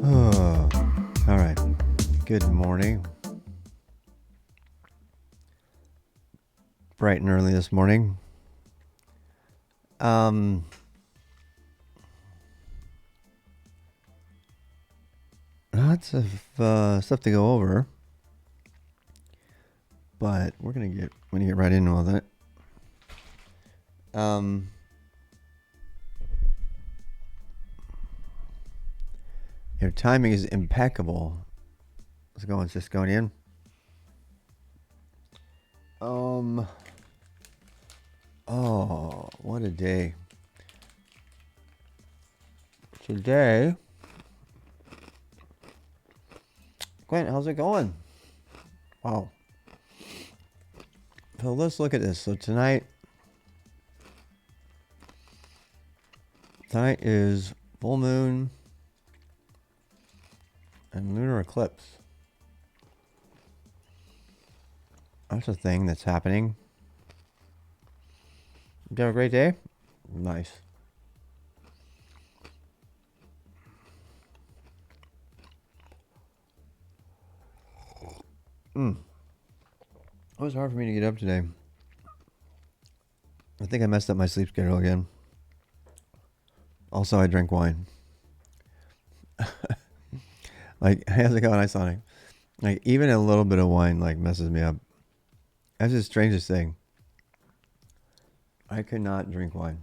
Oh, all right. Good morning. Bright and early this morning. Lots of stuff to go over, but we're gonna get right into all that. Your timing is impeccable. Let's go. It's just going in. Oh, what a day. Today, Gwen, how's it going? Wow. So let's look at this. So tonight is full moon and lunar eclipse. That's a thing that's happening. Did you have a great day? Nice. It was hard for me to get up today. I think I messed up my sleep schedule again. Also, I drank wine. Like, how's it going, Sonic? Like, even a little bit of wine, like, messes me up. That's the strangest thing. I could not drink wine.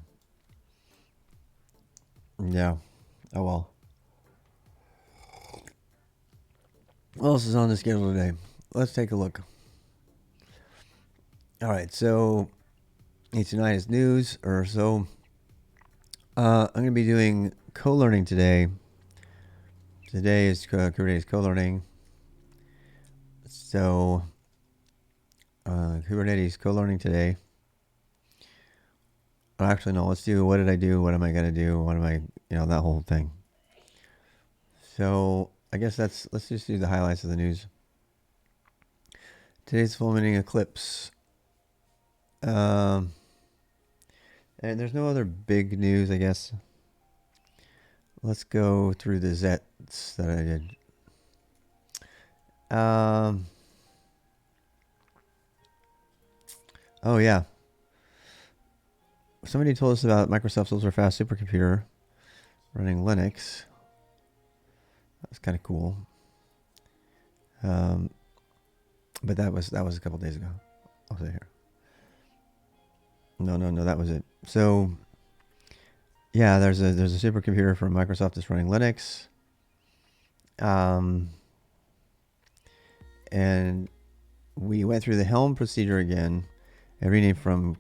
Yeah. Oh, well. What else is on the schedule today? Let's take a look. All right, so tonight is news, or so. I'm going to be doing co-learning today. Today is Kubernetes co-learning. So, Kubernetes co-learning today. Actually, no, let's do what did I do? What am I going to do? What am I, that whole thing. So, I guess let's just do the highlights of the news. Today's full moon eclipse. And there's no other big news, I guess. Let's go through the ZETs that I did. Oh, yeah. Somebody told us about Microsoft's ultra-fast supercomputer running Linux. That's kind of cool. But that was a couple days ago. I'll say here. No, that was it. So, yeah, there's a supercomputer from Microsoft that's running Linux. And we went through the Helm procedure again. I renamed from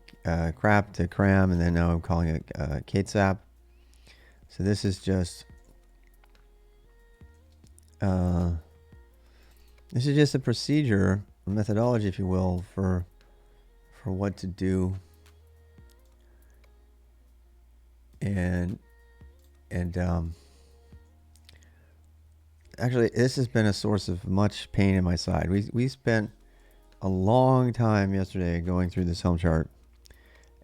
crap to cram, and then now I'm calling it KSAP. So this is just a procedure, a methodology, if you will, for what to do. And actually, this has been a source of much pain in my side. We spent a long time yesterday going through this Helm chart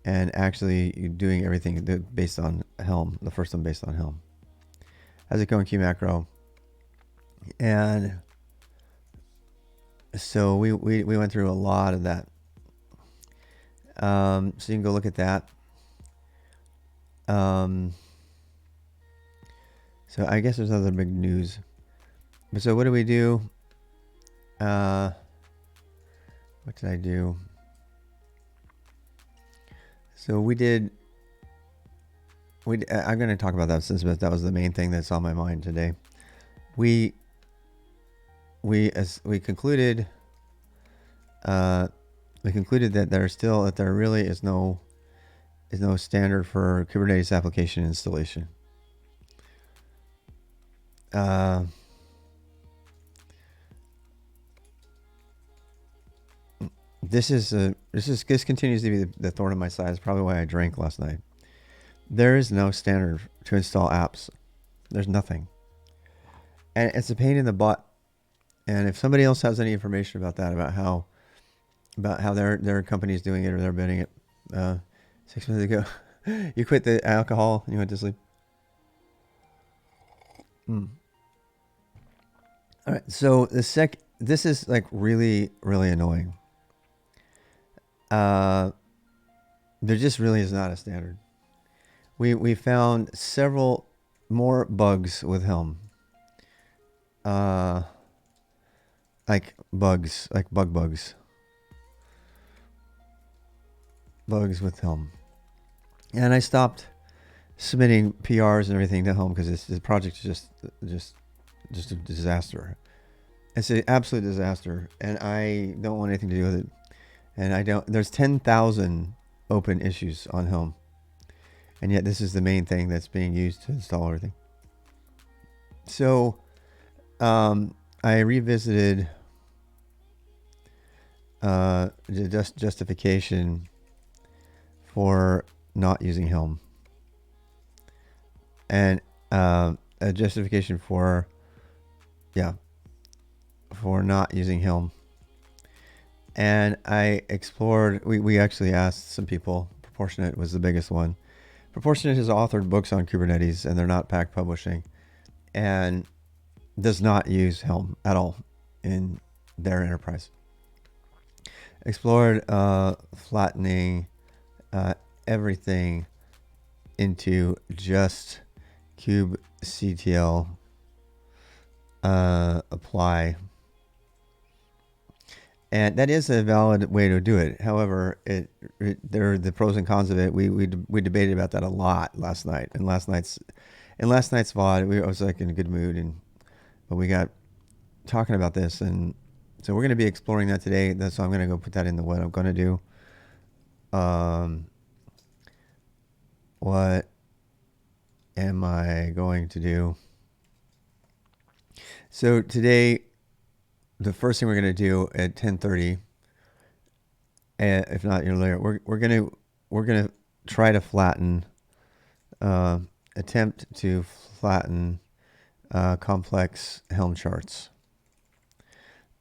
and actually doing everything based on Helm, the first one based on Helm. How's it going, Q macro? And so we went through a lot of that. So you can go look at that. So I guess there's other big news. But so what do we do? What did I do? So I'm going to talk about that since that was the main thing that's on my mind today. We concluded that there really is no standard for Kubernetes application installation. This continues to be the thorn in my side. It's probably why I drank last night. There is no standard to install apps. There's nothing, and it's a pain in the butt. And if somebody else has any information about that, about how their company's doing it or they're bidding it, 6 months ago, you quit the alcohol and you went to sleep. All right. So this is like really, really annoying. There just really is not a standard. We found several more bugs with Helm. Like bugs, like bugs with Helm. And I stopped submitting PRs and everything to Helm because the project is just a disaster. It's an absolute disaster, and I don't want anything to do with it. And I don't. There's 10,000 open issues on Helm, and yet this is the main thing that's being used to install everything. So, I revisited the justification for not using Helm, and a justification for not using Helm. And I explored, we actually asked some people. Proportionate was the biggest one. Proportionate has authored books on Kubernetes, and they're not pack publishing, and does not use Helm at all in their enterprise. Explored flattening everything into just kubectl apply. And that is a valid way to do it. However, there are the pros and cons of it. We debated about that a lot last night. And last night's VOD, I was like in a good mood, but we got talking about this, and so we're going to be exploring that today. So I'm going to go put that in what I'm going to do. What am I going to do? So today, the first thing we're going to do at 10:30, if not earlier, we're going to try to flatten, attempt to flatten complex Helm charts,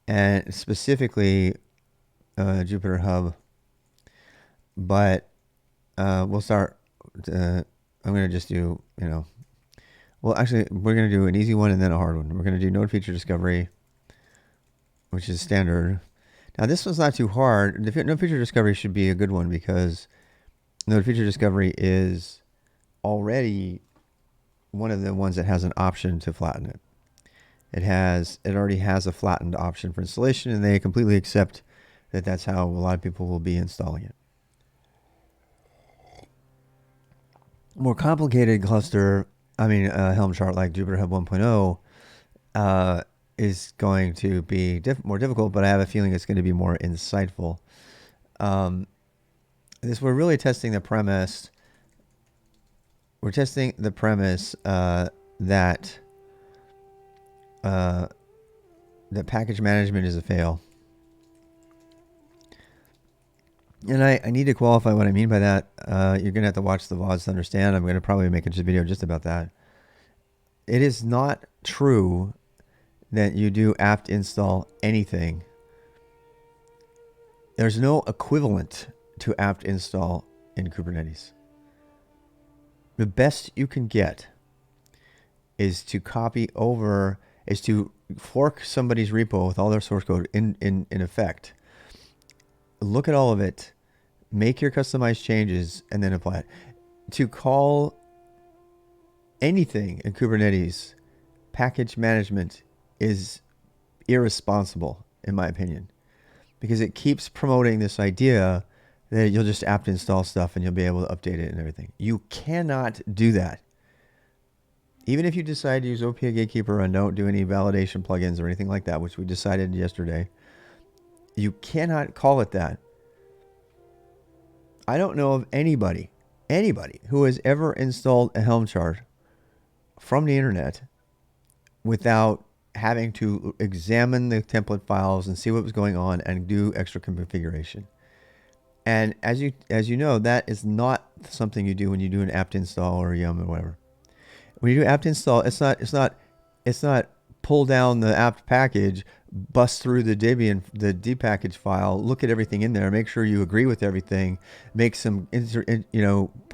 and specifically JupyterHub. But we'll start. I'm going to just do, well, actually, we're going to do an easy one and then a hard one. We're going to do node feature discovery, which is standard. Now, this one's not too hard. Node feature discovery should be a good one because node feature discovery is already one of the ones that has an option to flatten it. It already has a flattened option for installation, and they completely accept that that's how a lot of people will be installing it. More complicated cluster, Helm chart like JupyterHub 1.0 is going to be more difficult, but I have a feeling it's going to be more insightful. We're really testing the premise. We're testing the premise that package management is a fail. And I need to qualify what I mean by that. You're going to have to watch the VODs to understand. I'm going to probably make a video just about that. It is not true that you do apt install anything. There's no equivalent to apt install in Kubernetes. The best you can get is to fork somebody's repo with all their source code in effect. Look at all of it, make your customized changes, and then apply it. To call anything in Kubernetes package management is irresponsible, in my opinion, because it keeps promoting this idea that you'll just apt install stuff and you'll be able to update it and everything. You cannot do that. Even if you decide to use OPA Gatekeeper and don't do any validation plugins or anything like that, which we decided yesterday, you cannot call it that. I don't know of anybody who has ever installed a Helm chart from the internet without having to examine the template files and see what was going on and do extra configuration. And as you know, that is not something you do when you do an apt install or yum or whatever. When you do apt install, it's not pull down the apt package, bust through the dpackage file, look at everything in there, make sure you agree with everything, make some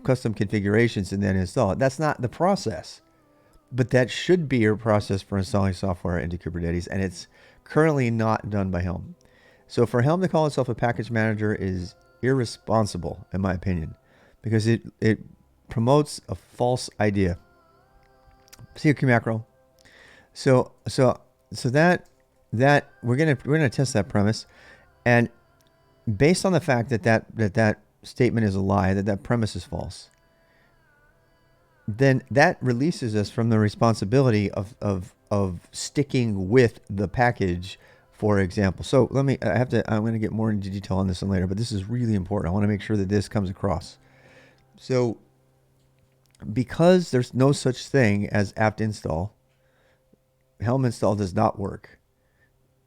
custom configurations, and then install it. That's not the process. But that should be your process for installing software into Kubernetes, and it's currently not done by Helm. So for Helm to call itself a package manager is irresponsible, in my opinion, because it promotes a false idea. See macro. So that we're gonna test that premise, and based on the fact that statement is a lie, that premise is false, then that releases us from the responsibility of sticking with the package, for example. So I'm going to get more into detail on this one later, but this is really important. I want to make sure that this comes across. So because there's no such thing as apt install, Helm install does not work.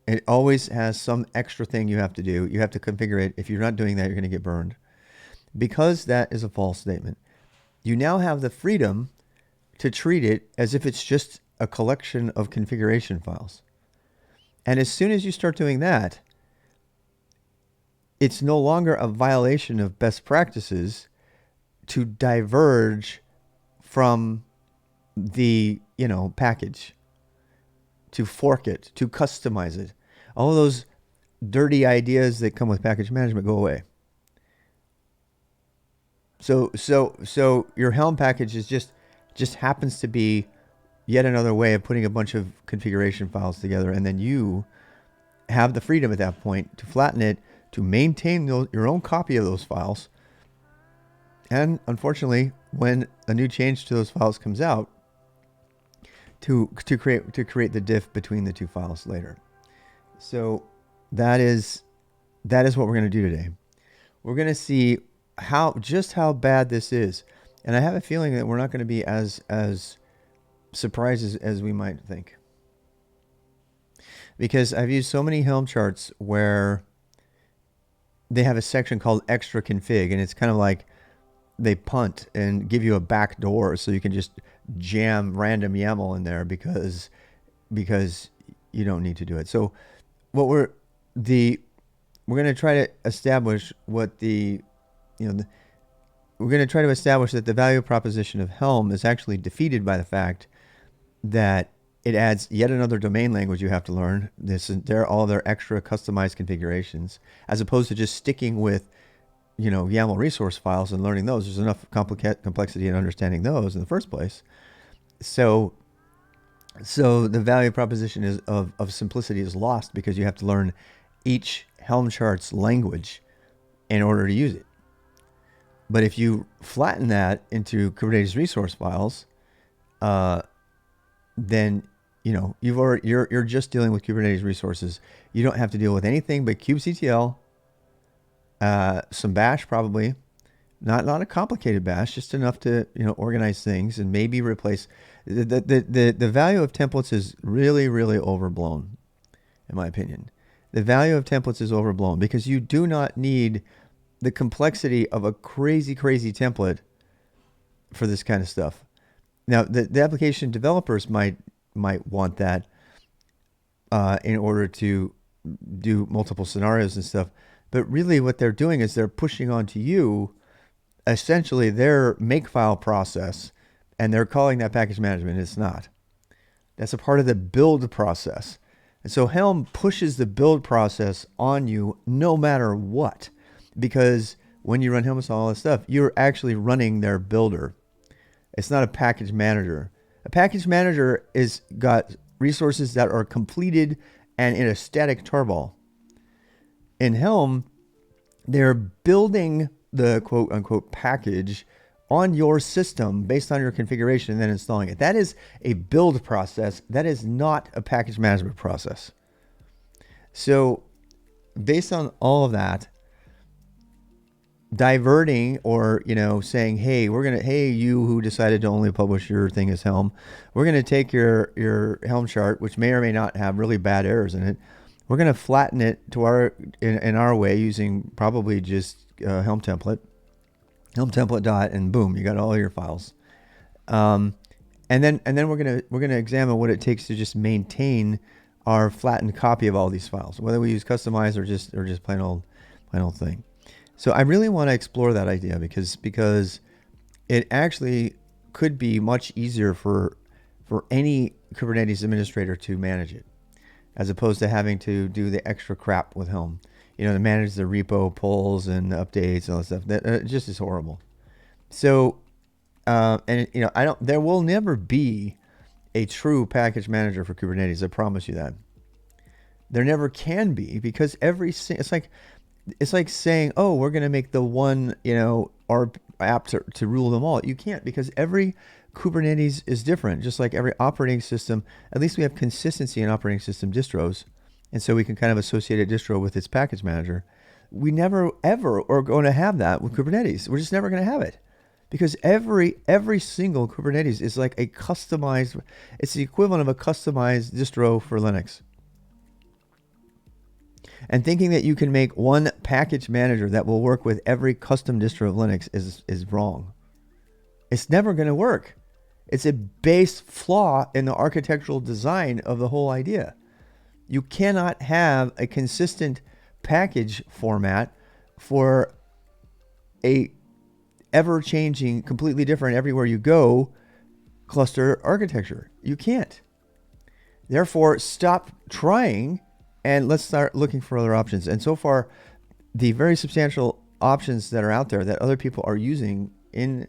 It always has some extra thing you have to do. You have to configure it. If you're not doing that, you're going to get burned. Because that is a false statement, you now have the freedom to treat it as if it's just a collection of configuration files. And as soon as you start doing that, it's no longer a violation of best practices to diverge from the, package, to fork it, to customize it. All of those dirty ideas that come with package management go away. So your Helm package is just happens to be yet another way of putting a bunch of configuration files together, and then you have the freedom at that point to flatten it, to maintain your own copy of those files, and unfortunately, when a new change to those files comes out, to create the diff between the two files later. So that is what we're going to do today. We're going to see how bad this is, and I have a feeling that we're not going to be as surprised as we might think, because I've used so many Helm charts where they have a section called extra config, and it's kind of like they punt and give you a back door so you can just jam random YAML in there because you don't need to do it. So what we're going to try to establish what we're going to try to establish that the value proposition of Helm is actually defeated by the fact that it adds yet another domain language you have to learn. They're all their extra customized configurations, as opposed to just sticking with, YAML resource files and learning those. There's enough complexity in understanding those in the first place. So the value proposition of simplicity is lost because you have to learn each Helm chart's language in order to use it. But if you flatten that into Kubernetes resource files, then you're just dealing with Kubernetes resources. You don't have to deal with anything but kubectl, some bash probably, not a complicated bash, just enough to organize things and maybe replace. The value of templates is really, really overblown, in my opinion. The value of templates is overblown because you do not need the complexity of a crazy template for this kind of stuff. Now, the application developers might want that in order to do multiple scenarios and stuff. But really what they're doing is they're pushing onto you essentially their makefile process, and they're calling that package management. It's not. That's a part of the build process. And so Helm pushes the build process on you no matter what, because when you run Helm and all this stuff, you're actually running their builder. It's not a package manager. A package manager is got resources that are completed and in a static tarball. In Helm, they're building the quote unquote package on your system based on your configuration and then installing it. That is a build process. That is not a package management process. So based on all of that, diverting or saying, hey, you who decided to only publish your thing as Helm, we're going to take your Helm chart, which may or may not have really bad errors in it, we're going to flatten it to in our way using probably just Helm template dot, and boom, you got all your files. And then we're gonna examine what it takes to just maintain our flattened copy of all these files, whether we use customize or just plain old thing. So I really want to explore that idea because it actually could be much easier for for any Kubernetes administrator to manage it, as opposed to having to do the extra crap with Helm. To manage the repo pulls and updates and all that stuff. That just is horrible. So, there will never be a true package manager for Kubernetes. I promise you that. There never can be, because it's like saying, oh, we're going to make the one, our app to rule them all. You can't, because every Kubernetes is different, just like every operating system. At least we have consistency in operating system distros. And so we can kind of associate a distro with its package manager. We never, ever are going to have that with Kubernetes. We're just never going to have it, because every single Kubernetes is like a customized, it's the equivalent of a customized distro for Linux. And thinking that you can make one package manager that will work with every custom distro of Linux is wrong. It's never going to work. It's a base flaw in the architectural design of the whole idea. You cannot have a consistent package format for a ever-changing, completely different everywhere you go cluster architecture. You can't. Therefore, stop trying and let's start looking for other options. And so far, the very substantial options that are out there that other people are using in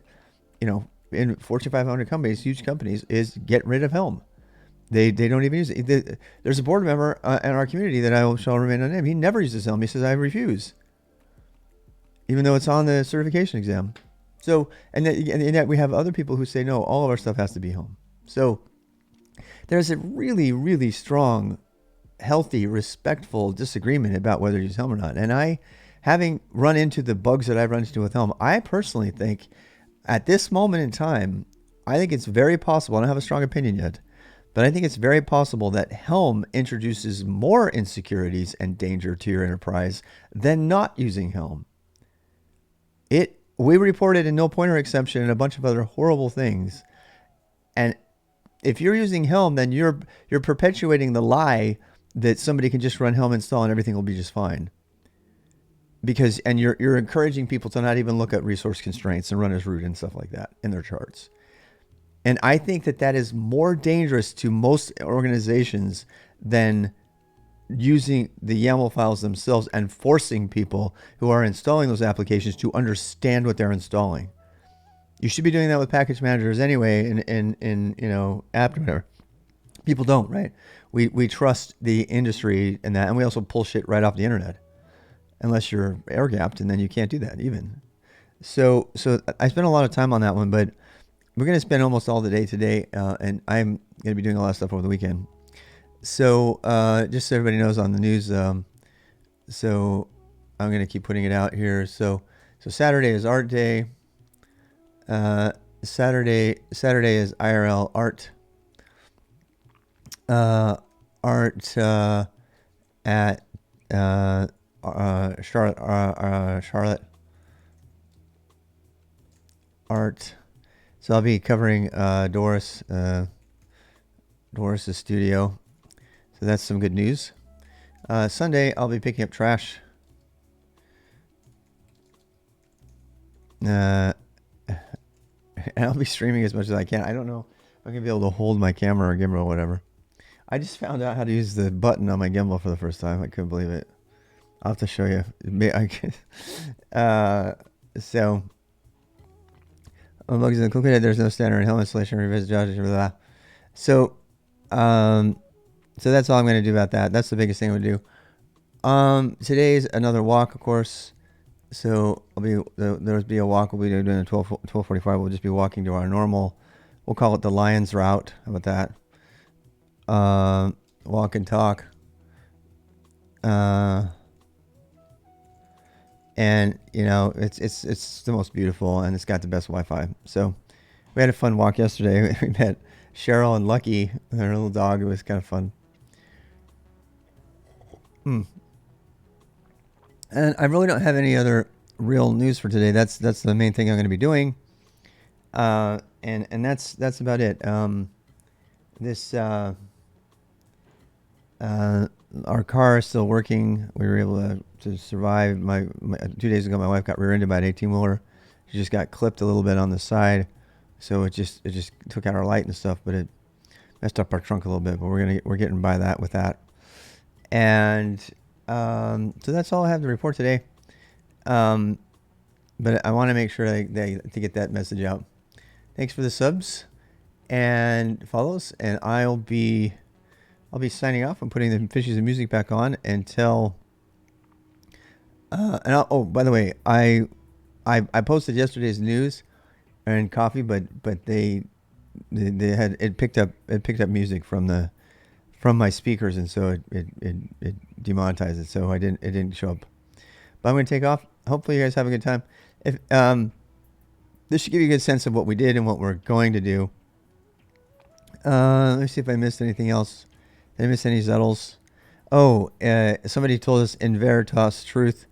Fortune 500 companies, huge companies, is get rid of Helm. They don't even use it. There's a board member in our community that I shall remain unnamed. He never uses Helm. He says, I refuse, even though it's on the certification exam. So, and yet we have other people who say, no, all of our stuff has to be Helm. So there's a really, really strong, healthy, respectful disagreement about whether to use Helm or not. And having run into the bugs that I've run into with Helm, I personally think at this moment in time, I think it's very possible, I don't have a strong opinion yet, but I think it's very possible that Helm introduces more insecurities and danger to your enterprise than not using Helm. We reported a no pointer exception and a bunch of other horrible things. And if you're using Helm, then you're perpetuating the lie that somebody can just run Helm install and everything will be just fine. And you're encouraging people to not even look at resource constraints and run as root and stuff like that in their charts. And I think that is more dangerous to most organizations than using the YAML files themselves and forcing people who are installing those applications to understand what they're installing. You should be doing that with package managers anyway in app whatever. People don't, right? We trust the industry in that, and we also pull shit right off the internet, unless you're air gapped, and then you can't do that even. So I spent a lot of time on that one, but we're going to spend almost all the day today, and I'm going to be doing a lot of stuff over the weekend. So just so everybody knows on the news, so I'm going to keep putting it out here. So Saturday is art day. Saturday is IRL art. Art at Charlotte art. So I'll be covering Doris, Doris's studio. So that's some good news. Sunday I'll be picking up trash. And I'll be streaming as much as I can. I don't know if I'm going to be able to hold my camera or gimbal or whatever. I just found out how to use the button on my gimbal for the first time. I couldn't believe it. I'll have to show you. So, bugs in the cool. There's no standard in Helm installation. Revisit Josh. Blah. So that's all I'm going to do about that. That's the biggest thing I'm going to do. Today's another walk, of course. So there's be a walk. We'll be doing at 12:45. We'll just be walking to our normal. We'll call it the Lions route. How about that? Walk and talk. And it's the most beautiful, and it's got the best Wi-Fi. So we had a fun walk yesterday. We met Cheryl and Lucky, their little dog. It was kind of fun. And I really don't have any other real news for today. That's the main thing I'm going to be doing. And that's about it. Our car is still working. We were able to survive. My 2 days ago, my wife got rear-ended by an 18-wheeler. She just got clipped a little bit on the side, so it just took out our light and stuff. But messed up our trunk a little bit, but we're getting by that with that. And so that's all I have to report today. But I want to make sure to get that message out. Thanks for the subs and follows, and I'll be signing off. I'm putting the fishies and music back on until. Oh, by the way, I posted yesterday's news and coffee, but they had it picked up music from my speakers, and so it demonetized it, so it didn't show up. But I'm going to take off. Hopefully you guys have a good time. If this should give you a good sense of what we did and what we're going to do. Let me see if I missed anything else. Did I miss any Zettles? Oh, somebody told us in Veritas truth,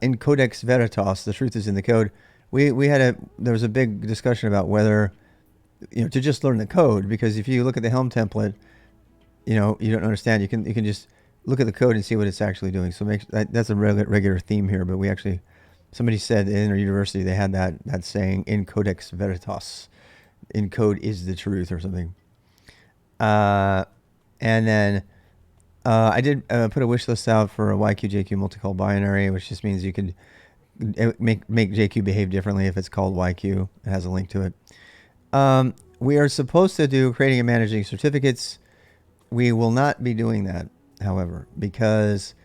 in Codex Veritas, the truth is in the code. There was a big discussion about whether, to just learn the code, because if you look at the Helm template, you don't understand. You can just look at the code and see what it's actually doing. So that's a regular theme here. But somebody said in our university they had that saying in Codex Veritas, in code is the truth or something. And then I did put a wish list out for a YQ/JQ multicall binary, which just means you can make JQ behave differently if it's called YQ. It has a link to it. We are supposed to do creating and managing certificates. We will not be doing that, however, because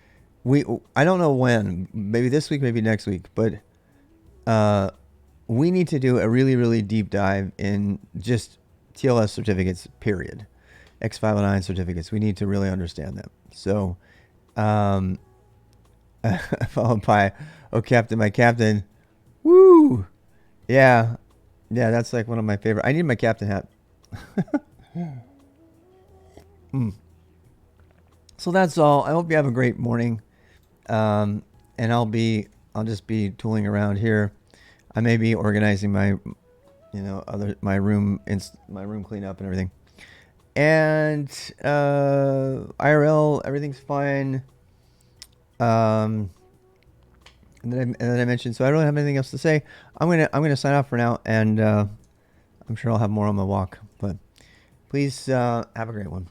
I don't know when, maybe this week, maybe next week, but we need to do a really, really deep dive in just TLS certificates, period. X509 certificates. We need to really understand them. So, followed by, oh, Captain, my Captain. Woo! Yeah, that's like one of my favorite. I need my Captain hat. So that's all. I hope you have a great morning. And I'll just be tooling around here. I may be organizing my room cleanup and everything. And IRL, everything's fine. And then I mentioned, so I don't have anything else to say. I'm gonna sign off for now, and I'm sure I'll have more on my walk. But please have a great one.